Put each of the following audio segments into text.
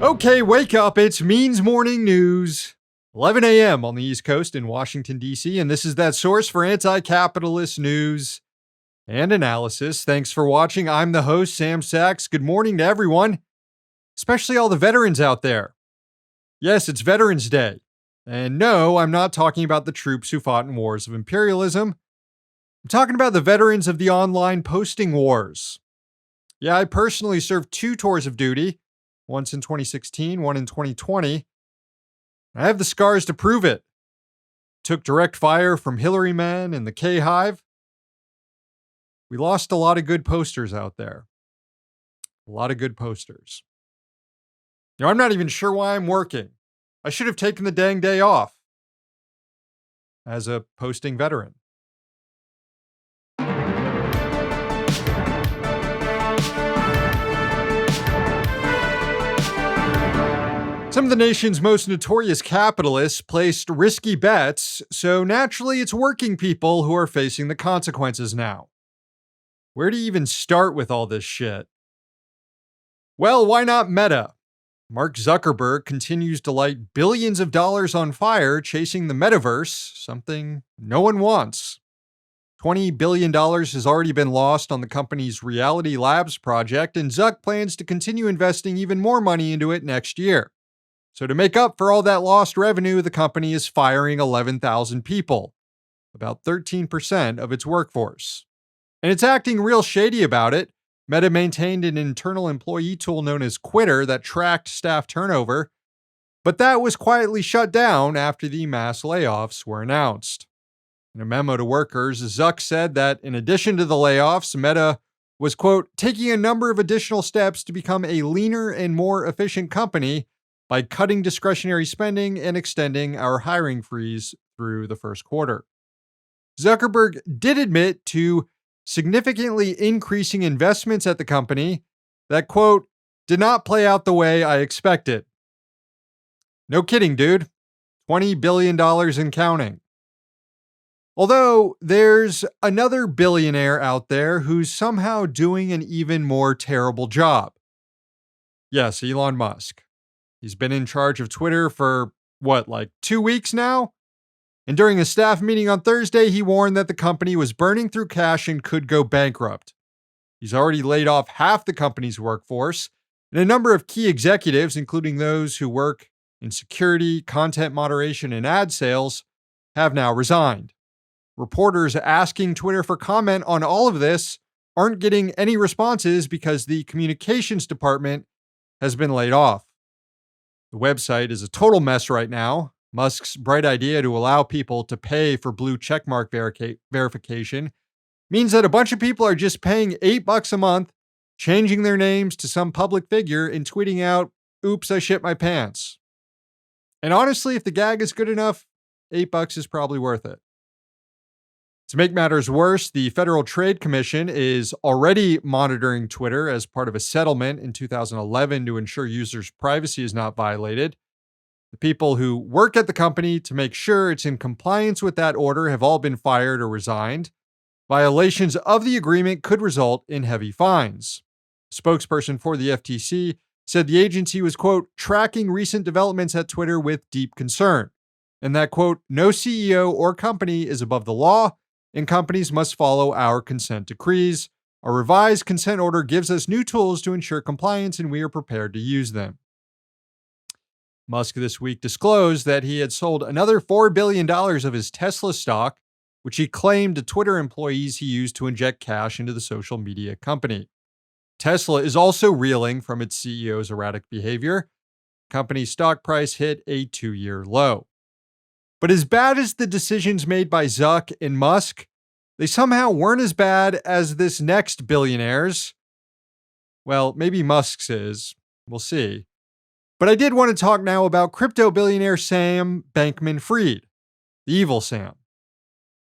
Okay, wake up. It's Means Morning News. 11 a.m. on the East Coast in Washington, D.C., and this is that source for anti-capitalist news and analysis. Thanks for watching. I'm the host, Sam Sachs. Good morning to everyone, especially all the veterans out there. Yes, it's Veterans Day. And no, I'm not talking about the troops who fought in wars of imperialism. I'm talking about the veterans of the online posting wars. Yeah, I personally served 2 tours of duty, once in 2016, one in 2020. I have the scars to prove it. Took direct fire from Hillary Men and the K-Hive. We lost a lot of good posters out there. A lot of good posters. I'm not even sure why I'm working. I should have taken the dang day off as a posting veteran. Some of the nation's most notorious capitalists placed risky bets, so naturally it's working people who are facing the consequences now. Where do you even start with all this shit? Well, why not Meta? Mark Zuckerberg continues to light billions of dollars on fire chasing the metaverse, something no one wants. $20 billion has already been lost on the company's Reality Labs project, and Zuck plans to continue investing even more money into it next year. So to make up for all that lost revenue, the company is firing 11,000 people, about 13% of its workforce. And it's acting real shady about it. Meta maintained an internal employee tool known as Quitter that tracked staff turnover, but that was quietly shut down after the mass layoffs were announced. In a memo to workers, Zuck said that in addition to the layoffs, Meta was, quote, taking a number of additional steps to become a leaner and more efficient company by cutting discretionary spending and extending our hiring freeze through the first quarter. Zuckerberg did admit to significantly increasing investments at the company that, quote, did not play out the way I expected. No kidding, dude. $20 billion and counting. Although there's another billionaire out there who's somehow doing an even more terrible job. Yes, Elon Musk. He's been in charge of Twitter for, 2 weeks now? And during a staff meeting on Thursday, he warned that the company was burning through cash and could go bankrupt. He's already laid off half the company's workforce, and a number of key executives, including those who work in security, content moderation, and ad sales, have now resigned. Reporters asking Twitter for comment on all of this aren't getting any responses because the communications department has been laid off. The website is a total mess right now. Musk's bright idea to allow people to pay for blue checkmark verification means that a bunch of people are just paying $8 a month, changing their names to some public figure and tweeting out, oops, I shit my pants. And honestly, if the gag is good enough, $8 is probably worth it. To make matters worse, the Federal Trade Commission is already monitoring Twitter as part of a settlement in 2011 to ensure users' privacy is not violated. The people who work at the company to make sure it's in compliance with that order have all been fired or resigned. Violations of the agreement could result in heavy fines. A spokesperson for the FTC said the agency was, quote, tracking recent developments at Twitter with deep concern, and that, quote, no CEO or company is above the law, and companies must follow our consent decrees. A revised consent order gives us new tools to ensure compliance, and we are prepared to use them. Musk this week disclosed that he had sold another $4 billion of his Tesla stock, which he claimed to Twitter employees he used to inject cash into the social media company. Tesla is also reeling from its CEO's erratic behavior. The company's stock price hit a 2-year low. But as bad as the decisions made by Zuck and Musk, they somehow weren't as bad as this next billionaire's. Well, maybe Musk's is. We'll see. But I did want to talk now about crypto billionaire Sam Bankman-Fried, the evil Sam.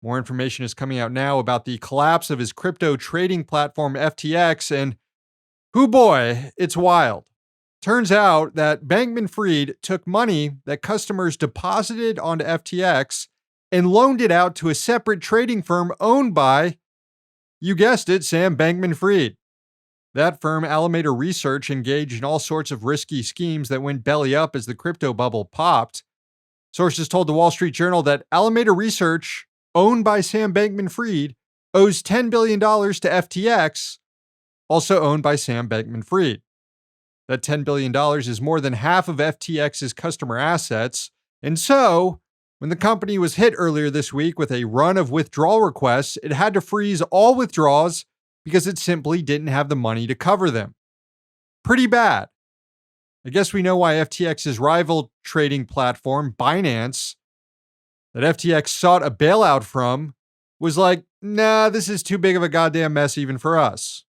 More information is coming out now about the collapse of his crypto trading platform FTX, and hoo boy, it's wild. Turns out that Bankman-Fried took money that customers deposited onto FTX and loaned it out to a separate trading firm owned by, you guessed it, Sam Bankman-Fried. That firm, Alameda Research, engaged in all sorts of risky schemes that went belly up as the crypto bubble popped. Sources told the Wall Street Journal that Alameda Research, owned by Sam Bankman-Fried, owes $10 billion to FTX, also owned by Sam Bankman-Fried. That $10 billion is more than half of FTX's customer assets. And so, when the company was hit earlier this week with a run of withdrawal requests, it had to freeze all withdrawals because it simply didn't have the money to cover them. Pretty bad. I guess we know why FTX's rival trading platform, Binance, that FTX sought a bailout from, was like, nah, this is too big of a goddamn mess even for us.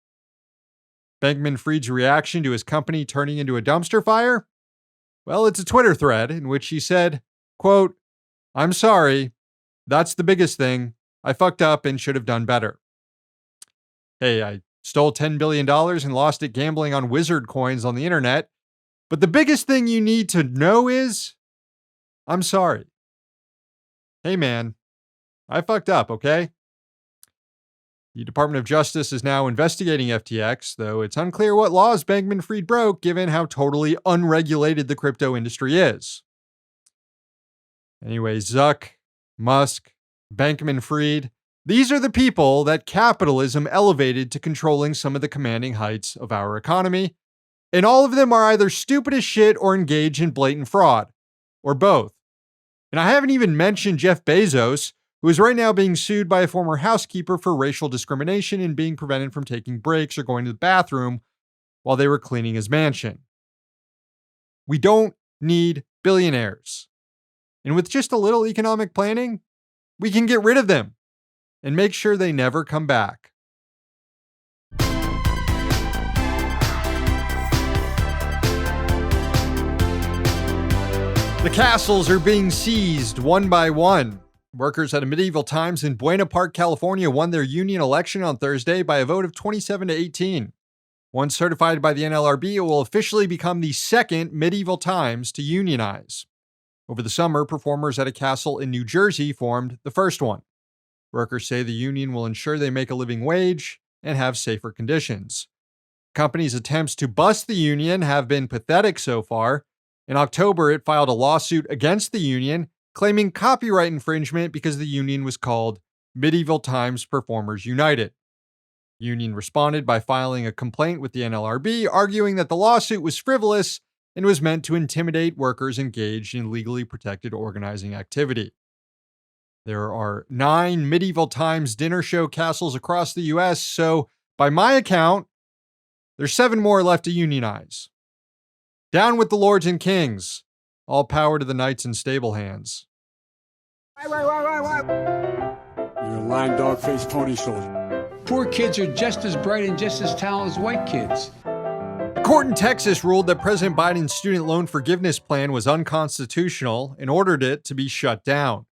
Bankman-Fried's reaction to his company turning into a dumpster fire? Well, it's a Twitter thread in which he said, quote, "I'm sorry. That's the biggest thing. I fucked up and should have done better. Hey, I stole $10 billion and lost it gambling on wizard coins on the internet. But the biggest thing you need to know is, I'm sorry. Hey, man, I fucked up, okay?" The Department of Justice is now investigating FTX, though it's unclear what laws Bankman-Fried broke given how totally unregulated the crypto industry is. Anyway, Zuck, Musk, Bankman-Fried, these are the people that capitalism elevated to controlling some of the commanding heights of our economy, and all of them are either stupid as shit or engaged in blatant fraud, or both. And I haven't even mentioned Jeff Bezos, who is right now being sued by a former housekeeper for racial discrimination and being prevented from taking breaks or going to the bathroom while they were cleaning his mansion. We don't need billionaires. And with just a little economic planning, we can get rid of them and make sure they never come back. The castles are being seized one by one. Workers at a Medieval Times in Buena Park, California won their union election on Thursday by a vote of 27 to 18. Once certified by the NLRB, it will officially become the second Medieval Times to unionize. Over the summer, performers at a castle in New Jersey formed the first one. Workers say the union will ensure they make a living wage and have safer conditions. The company's attempts to bust the union have been pathetic so far. In October, it filed a lawsuit against the union, claiming copyright infringement because the union was called Medieval Times Performers United. The union responded by filing a complaint with the NLRB, arguing that the lawsuit was frivolous and was meant to intimidate workers engaged in legally protected organizing activity. There are 9 Medieval Times dinner show castles across the U.S., so by my account, there's 7 more left to unionize. Down with the lords and kings. All power to the knights and stable hands. You're a lying dog-faced pony soldier. Poor kids are just as bright and just as talented as white kids. A court in Texas ruled that President Biden's student loan forgiveness plan was unconstitutional and ordered it to be shut down.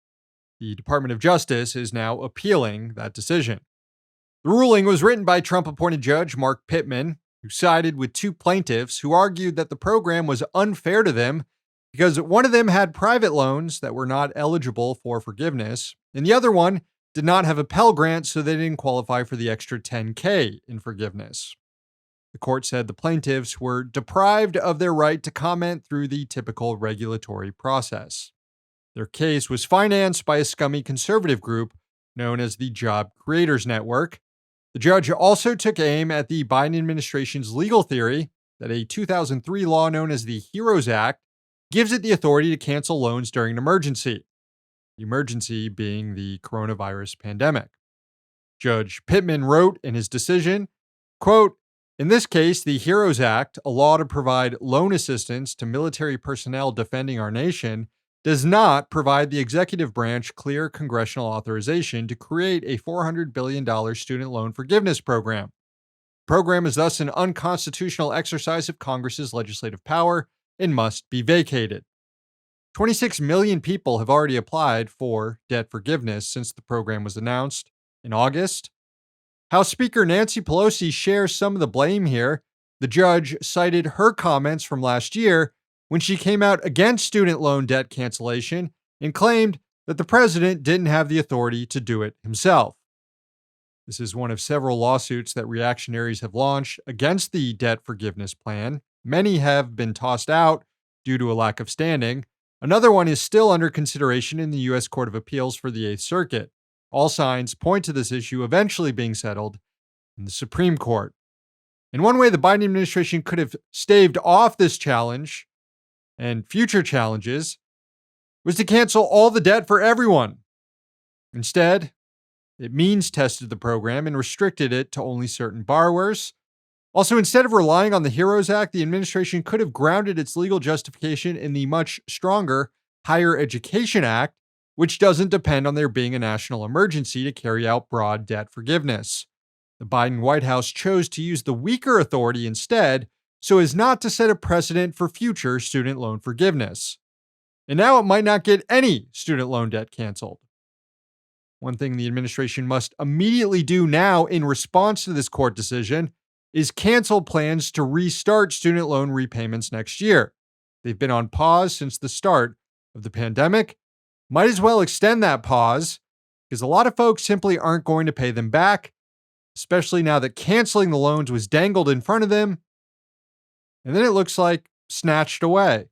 The Department of Justice is now appealing that decision. The ruling was written by Trump-appointed Judge Mark Pittman, who sided with 2 plaintiffs who argued that the program was unfair to them because one of them had private loans that were not eligible for forgiveness, and the other one did not have a Pell Grant, so they didn't qualify for the extra $10K in forgiveness. The court said the plaintiffs were deprived of their right to comment through the typical regulatory process. Their case was financed by a scummy conservative group known as the Job Creators Network. The judge also took aim at the Biden administration's legal theory that a 2003 law known as the HEROES Act gives it the authority to cancel loans during an emergency, the emergency being the coronavirus pandemic. Judge Pittman wrote in his decision, quote, "In this case, the HEROES Act, a law to provide loan assistance to military personnel defending our nation, does not provide the executive branch clear congressional authorization to create a $400 billion student loan forgiveness program. The program is thus an unconstitutional exercise of Congress's legislative power and must be vacated." 26 million people have already applied for debt forgiveness since the program was announced in August. House Speaker Nancy Pelosi shares some of the blame here. The judge cited her comments from last year when she came out against student loan debt cancellation and claimed that the president didn't have the authority to do it himself. This is one of several lawsuits that reactionaries have launched against the debt forgiveness plan. Many have been tossed out due to a lack of standing. Another one is still under consideration in the U.S. Court of Appeals for the Eighth Circuit. All signs point to this issue eventually being settled in the Supreme Court. In one way, the Biden administration could have staved off this challenge and future challenges was to cancel all the debt for everyone. Instead, it means tested the program and restricted it to only certain borrowers. Also, instead of relying on the HEROES Act, the administration could have grounded its legal justification in the much stronger Higher Education Act, which doesn't depend on there being a national emergency to carry out broad debt forgiveness. The Biden White House chose to use the weaker authority instead, so as not to set a precedent for future student loan forgiveness. And now it might not get any student loan debt canceled. One thing the administration must immediately do now in response to this court decision is cancel plans to restart student loan repayments next year. They've been on pause since the start of the pandemic. Might as well extend that pause because a lot of folks simply aren't going to pay them back, especially now that canceling the loans was dangled in front of them, and then it looks like snatched away.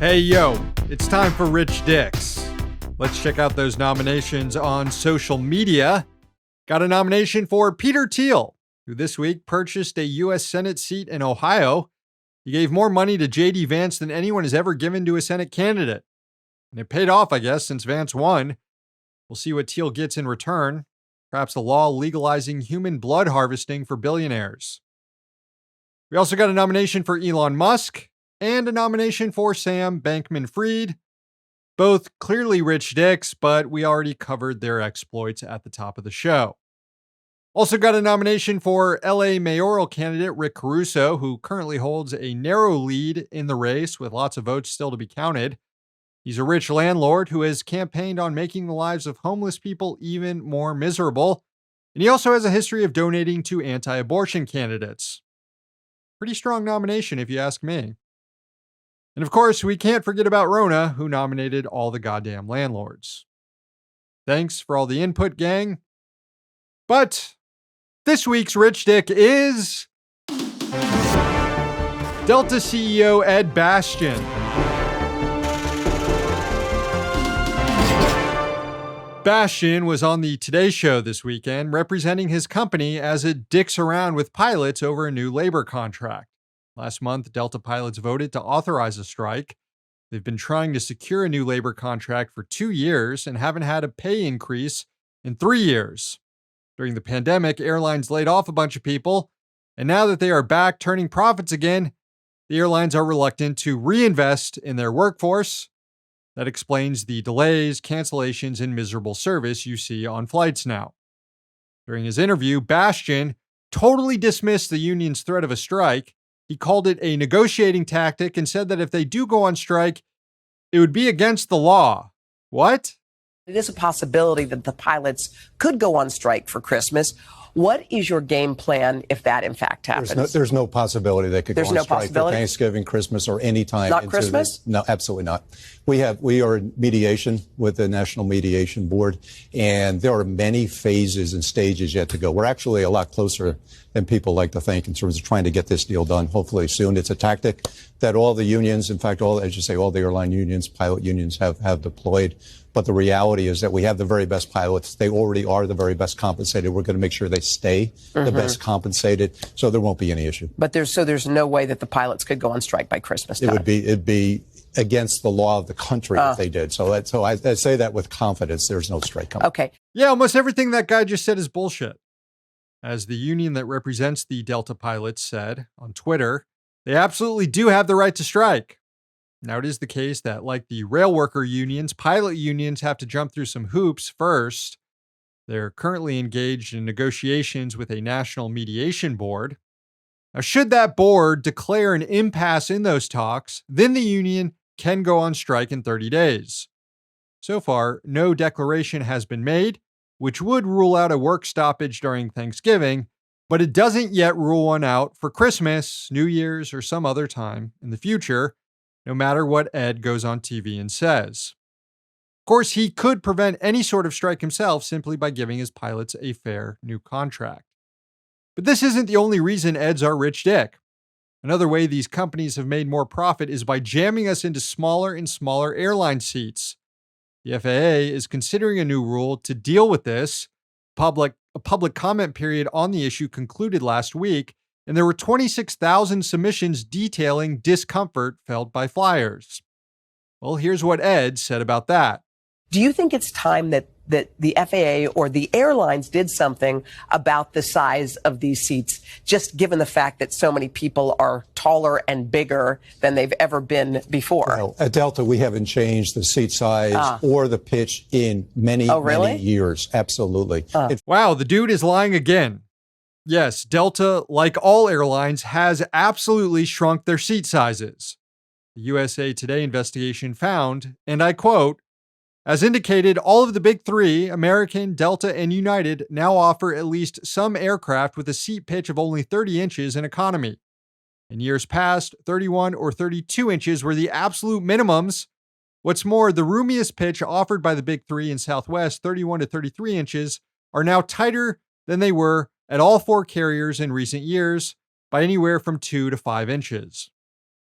Hey, yo, it's time for Rich Dicks. Let's check out those nominations on social media. Got a nomination for Peter Thiel, who this week purchased a U.S. Senate seat in Ohio. He gave more money to J.D. Vance than anyone has ever given to a Senate candidate. And it paid off, I guess, since Vance won. We'll see what Thiel gets in return. Perhaps a law legalizing human blood harvesting for billionaires. We also got a nomination for Elon Musk and a nomination for Sam Bankman-Fried. Both clearly rich dicks, but we already covered their exploits at the top of the show. Also got a nomination for LA mayoral candidate Rick Caruso, who currently holds a narrow lead in the race with lots of votes still to be counted. He's a rich landlord who has campaigned on making the lives of homeless people even more miserable. And he also has a history of donating to anti-abortion candidates. Pretty strong nomination, if you ask me. And of course, we can't forget about Rona, who nominated all the goddamn landlords. Thanks for all the input, gang. But this week's Rich Dick is Delta CEO Ed Bastian. Bastian was on the Today Show this weekend representing his company as it dicks around with pilots over a new labor contract. Last month, Delta pilots voted to authorize a strike. They've been trying to secure a new labor contract for 2 years and haven't had a pay increase in 3 years. During the pandemic, airlines laid off a bunch of people, and now that they are back turning profits again, the airlines are reluctant to reinvest in their workforce. That explains the delays, cancellations, and miserable service you see on flights now. During his interview, Bastian totally dismissed the union's threat of a strike. He called it a negotiating tactic and said that if they do go on strike, it would be against the law. What? It is a possibility that the pilots could go on strike for Christmas. What is your game plan if that, in fact, happens? There's no possibility they could go on strike for Thanksgiving, Christmas, or any time. Not Christmas? No, absolutely not. We are in mediation with the National Mediation Board, and there are many phases and stages yet to go. We're actually a lot closer than people like to think in terms of trying to get this deal done, hopefully soon. It's a tactic that all the unions, in fact, all the airline unions, pilot unions have deployed. But the reality is that we have the very best pilots. They already are the very best compensated. We're going to make sure they stay the best compensated, so there won't be any issue. But there's no way that the pilots could go on strike by Christmas time. It'd be against the law of the country if they did. So I say that with confidence. There's no strike coming. Okay. Yeah, almost everything that guy just said is bullshit. As the union that represents the Delta pilots said on Twitter, they absolutely do have the right to strike. Now, it is the case that, like the rail worker unions, pilot unions have to jump through some hoops first. They're currently engaged in negotiations with a national mediation board. Now, should that board declare an impasse in those talks, then the union can go on strike in 30 days. So far, no declaration has been made, which would rule out a work stoppage during Thanksgiving, but it doesn't yet rule one out for Christmas, New Year's, or some other time in the future. no matter what Ed goes on TV and says. Of course, he could prevent any sort of strike himself simply by giving his pilots a fair new contract. But this isn't the only reason Ed's our rich dick. Another way these companies have made more profit is by jamming us into smaller and smaller airline seats. The FAA is considering a new rule to deal with this. A public comment period on the issue concluded last week, and there were 26,000 submissions detailing discomfort felt by flyers. Well, here's what Ed said about that. Do you think it's time that the FAA or the airlines did something about the size of these seats, just given the fact that so many people are taller and bigger than they've ever been before? Well, at Delta, we haven't changed the seat size or the pitch in many years. Absolutely. Wow, the dude is lying again. Yes, Delta, like all airlines, has absolutely shrunk their seat sizes. The USA Today investigation found, and I quote, "As indicated, all of the big three, American, Delta, and United, now offer at least some aircraft with a seat pitch of only 30 inches in economy. In years past, 31 or 32 inches were the absolute minimums. What's more, the roomiest pitch offered by the big three in Southwest, 31 to 33 inches, are now tighter than they were at all four carriers in recent years by anywhere from 2 to 5 inches.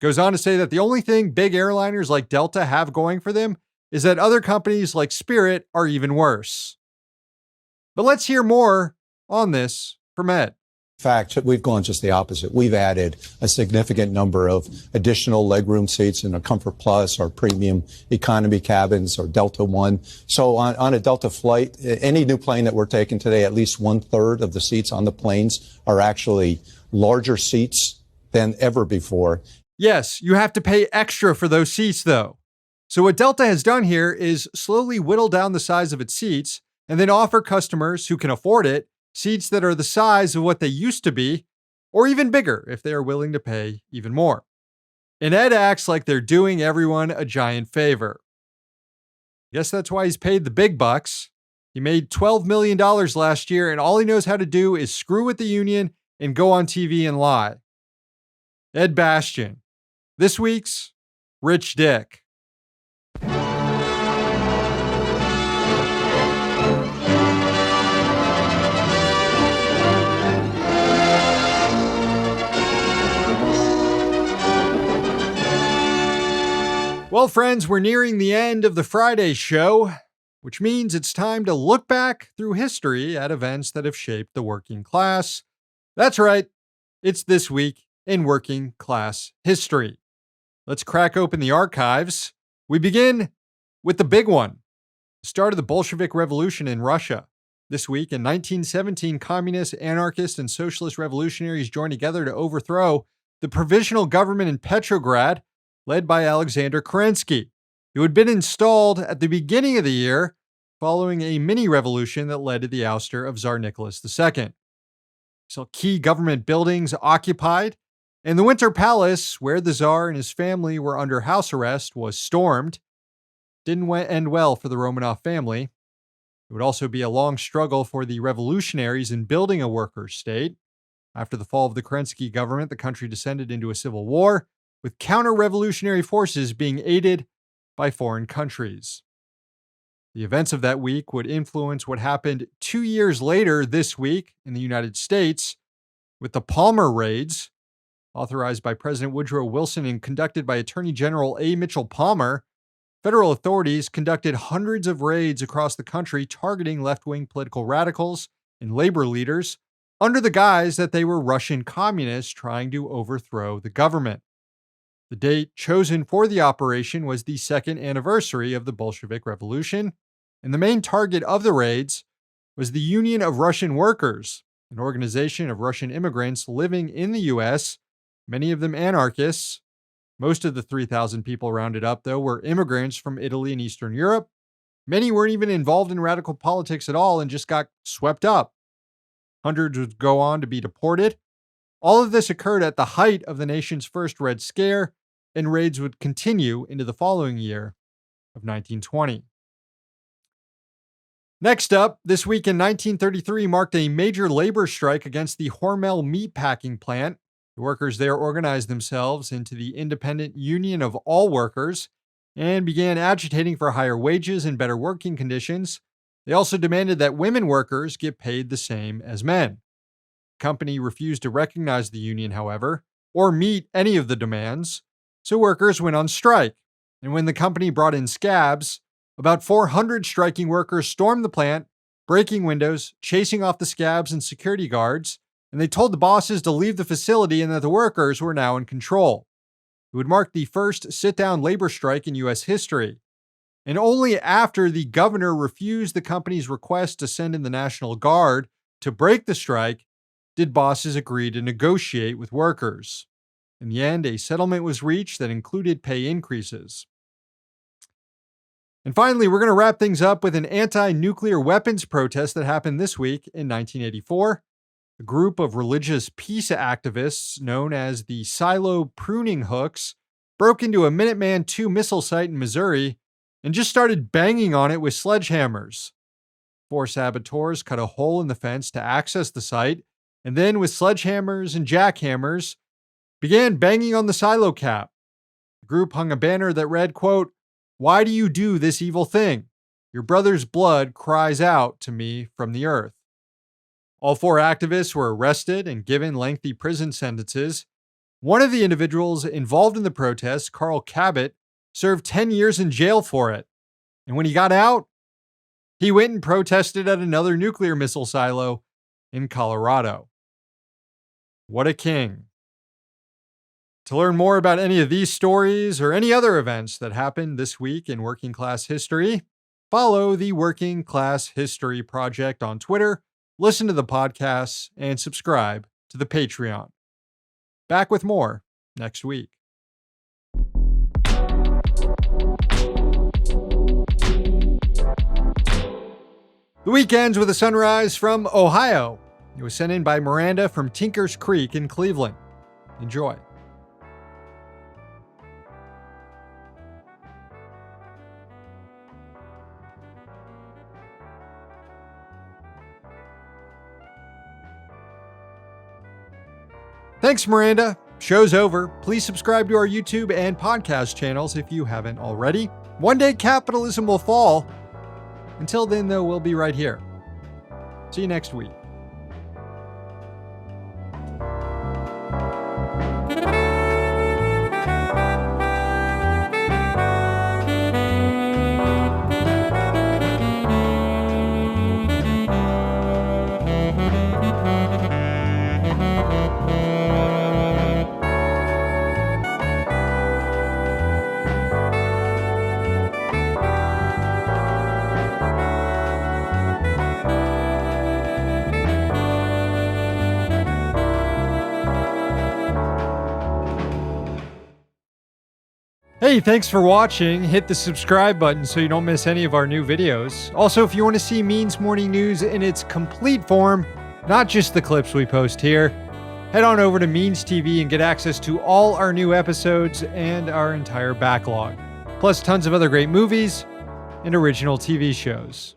Goes on to say that the only thing big airliners like Delta have going for them is that other companies like Spirit are even worse. But let's hear more on this from Ed. In fact, we've gone just the opposite. We've added a significant number of additional legroom seats in a Comfort Plus, our premium economy cabins, or Delta One. So on a Delta flight, any new plane that we're taking today, at least 1/3 of the seats on the planes are actually larger seats than ever before. Yes, you have to pay extra for those seats, though. So what Delta has done here is slowly whittle down the size of its seats and then offer customers who can afford it seats that are the size of what they used to be, or even bigger if they are willing to pay even more. And Ed acts like they're doing everyone a giant favor. Guess that's why he's paid the big bucks. He made $12 million last year, and all he knows how to do is screw with the union and go on TV and lie. Ed Bastian, this week's Rich Dick. Well, friends, we're nearing the end of the Friday show, which means it's time to look back through history at events that have shaped the working class. That's right, it's This Week in Working Class History. Let's crack open the archives. We begin with the big one, the start of the Bolshevik Revolution in Russia. This week in 1917, communists, anarchists, and socialist revolutionaries joined together to overthrow the provisional government in Petrograd, led by Alexander Kerensky, who had been installed at the beginning of the year following a mini-revolution that led to the ouster of Tsar Nicholas II. So key government buildings occupied, and the Winter Palace, where the Tsar and his family were under house arrest, was stormed. Didn't end well for the Romanov family. It would also be a long struggle for the revolutionaries in building a workers' state. After the fall of the Kerensky government, the country descended into a civil war, with counter-revolutionary forces being aided by foreign countries. The events of that week would influence what happened 2 years later this week in the United States with the Palmer raids, authorized by President Woodrow Wilson and conducted by Attorney General A. Mitchell Palmer. Federal authorities conducted hundreds of raids across the country targeting left-wing political radicals and labor leaders under the guise that they were Russian communists trying to overthrow the government. The date chosen for the operation was the second anniversary of the Bolshevik Revolution, and the main target of the raids was the Union of Russian Workers, an organization of Russian immigrants living in the U.S., many of them anarchists. Most of the 3,000 people rounded up, though, were immigrants from Italy and Eastern Europe. Many weren't even involved in radical politics at all and just got swept up. Hundreds would go on to be deported. All of this occurred at the height of the nation's first Red Scare, and raids would continue into the following year of 1920. Next up, this week in 1933 marked a major labor strike against the Hormel meatpacking plant, The workers there organized themselves into the Independent Union of All Workers and began agitating for higher wages and better working conditions. They also demanded that women workers get paid the same as men. The company refused to recognize the union, however, or meet any of the demands, so workers went on strike. And when the company brought in scabs, about 400 striking workers stormed the plant, breaking windows, chasing off the scabs and security guards, and they told the bosses to leave the facility and that the workers were now in control. It would mark the first sit-down labor strike in U.S. history. And only after the governor refused the company's request to send in the National Guard to break the strike did bosses agree to negotiate with workers. In the end, a settlement was reached that included pay increases. And finally, we're going to wrap things up with an anti-nuclear weapons protest that happened this week in 1984. A group of religious peace activists known as the Silo Pruning Hooks broke into a Minuteman II missile site in Missouri and just started banging on it with sledgehammers. 4 saboteurs cut a hole in the fence to access the site, and then with sledgehammers and jackhammers, began banging on the silo cap. The group hung a banner that read, quote, "Why do you do this evil thing? Your brother's blood cries out to me from the earth." All 4 activists were arrested and given lengthy prison sentences. One of the individuals involved in the protest, Carl Cabot, served 10 years in jail for it. And when he got out, he went and protested at another nuclear missile silo in Colorado. What a king. To learn more about any of these stories or any other events that happened this week in working class history, follow the Working Class History Project on Twitter, listen to the podcasts, and subscribe to the Patreon. Back with more next week. The week ends with a sunrise from Ohio. It was sent in by Miranda from Tinkers Creek in Cleveland. Enjoy. Thanks, Miranda. Show's over. Please subscribe to our YouTube and podcast channels if you haven't already. One day capitalism will fall. Until then, though, we'll be right here. See you next week. Hey, thanks for watching. Hit the subscribe button so you don't miss any of our new videos. Also, if you want to see Means Morning News in its complete form, not just the clips we post here, head on over to Means TV and get access to all our new episodes and our entire backlog, plus tons of other great movies and original TV shows.